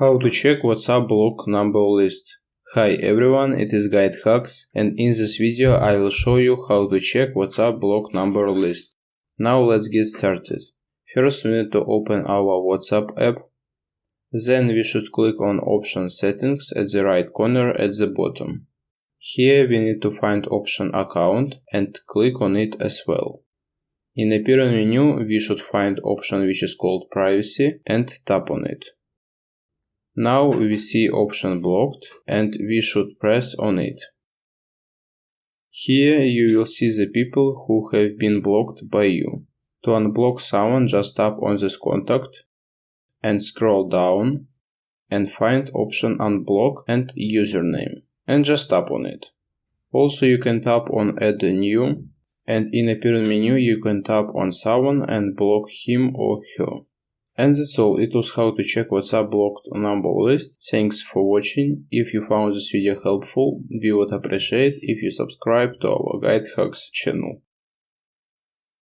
How to check WhatsApp block number list. Hi everyone, it is GuideHacks, and in this video I will show you how to check WhatsApp block number list. Now let's get started. First we need to open our WhatsApp app. Then we should click on option settings at the right corner at the bottom. Here we need to find option account and click on it as well. In the appearance menu we should find option which is called privacy and tap on it. Now we see option blocked and we should press on it. Here you will see the people who have been blocked by you. To unblock someone, just tap on this contact and scroll down and find option unblock and username and just tap on it. Also you can tap on add a new, and in appearance menu you can tap on someone and block him or her. And that's all. It was how to check WhatsApp blocked number list. Thanks for watching. If you found this video helpful, we would appreciate if you subscribe to our GuideHacks channel.